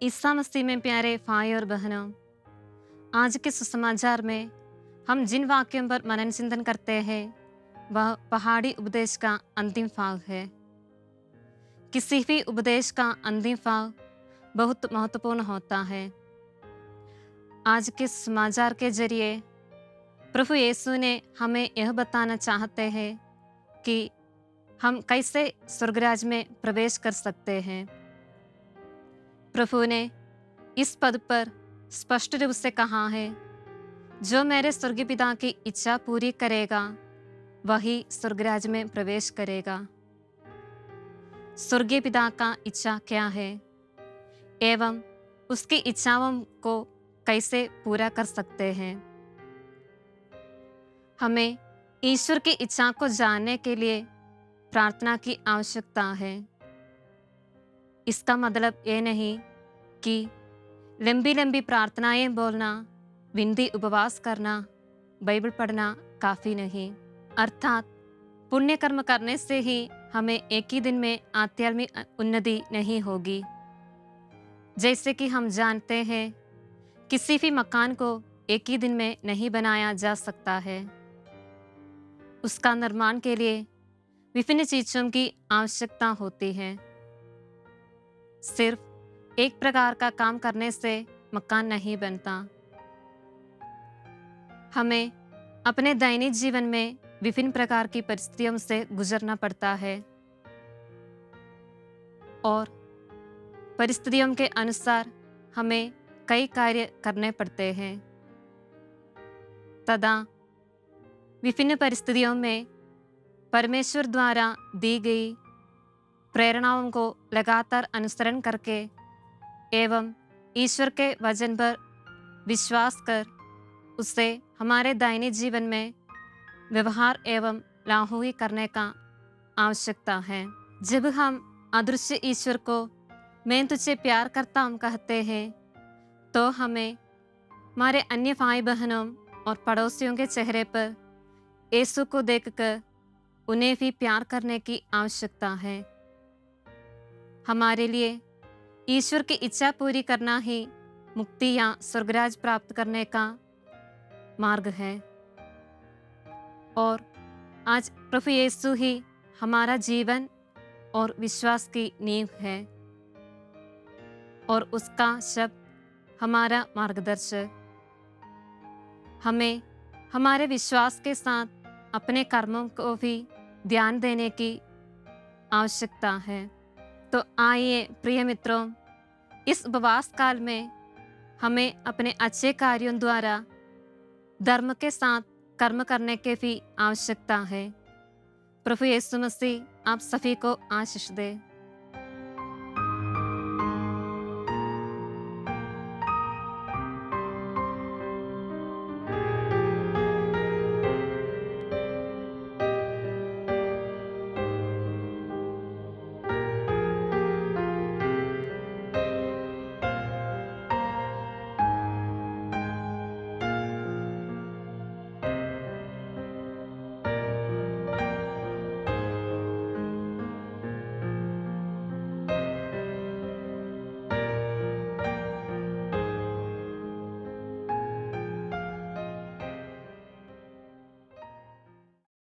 ईसा मसीह में प्यारे भाई और बहनों, आज के सुसमाचार में हम जिन वाक्यों पर मनन चिंतन करते हैं वह पहाड़ी उपदेश का अंतिम भाग है। किसी भी उपदेश का अंतिम भाग बहुत महत्वपूर्ण होता है। आज के समाचार के जरिए प्रभु यीशु ने हमें यह बताना चाहते हैं कि हम कैसे स्वर्गराज में प्रवेश कर सकते हैं। प्रभु ने इस पद पर स्पष्ट रूप से कहा है, जो मेरे स्वर्गीय पिता की इच्छा पूरी करेगा वही स्वर्गराज में प्रवेश करेगा। स्वर्गीय पिता का इच्छा क्या है एवं उसकी इच्छाओं को कैसे पूरा कर सकते हैं। हमें ईश्वर की इच्छा को जानने के लिए प्रार्थना की आवश्यकता है। इसका मतलब ये नहीं कि लंबी लंबी प्रार्थनाएं बोलना, विनती उपवास करना, बाइबल पढ़ना काफ़ी नहीं। अर्थात पुण्य कर्म करने से ही हमें एक ही दिन में आध्यात्मिक उन्नति नहीं होगी। जैसे कि हम जानते हैं, किसी भी मकान को एक ही दिन में नहीं बनाया जा सकता है। उसका निर्माण के लिए विभिन्न चीज़ों की आवश्यकता होती है। सिर्फ एक प्रकार का काम करने से मकान नहीं बनता। हमें अपने दैनिक जीवन में विभिन्न प्रकार की परिस्थितियों से गुजरना पड़ता है और परिस्थितियों के अनुसार हमें कई कार्य करने पड़ते हैं। तथा विभिन्न परिस्थितियों में परमेश्वर द्वारा दी गई प्रेरणाओं को लगातार अनुसरण करके एवं ईश्वर के वचन पर विश्वास कर उसे हमारे दैनिक जीवन में व्यवहार एवं लागू करने का आवश्यकता है। जब हम अदृश्य ईश्वर को मैं तुझे प्यार करता हूँ कहते हैं, तो हमें हमारे अन्य भाई बहनों और पड़ोसियों के चेहरे पर यीशु को देखकर उन्हें भी प्यार करने की आवश्यकता है। हमारे लिए ईश्वर की इच्छा पूरी करना ही मुक्ति या स्वर्गराज प्राप्त करने का मार्ग है। और आज प्रभु यीशु ही हमारा जीवन और विश्वास की नींव है और उसका शब्द हमारा मार्गदर्शक। हमें हमारे विश्वास के साथ अपने कर्मों को भी ध्यान देने की आवश्यकता है। तो आइए प्रिय मित्रों, इस उपवास काल में हमें अपने अच्छे कार्यों द्वारा धर्म के साथ कर्म करने की भी आवश्यकता है। प्रभु यीशु मसीह आप सभी को आशीष दे।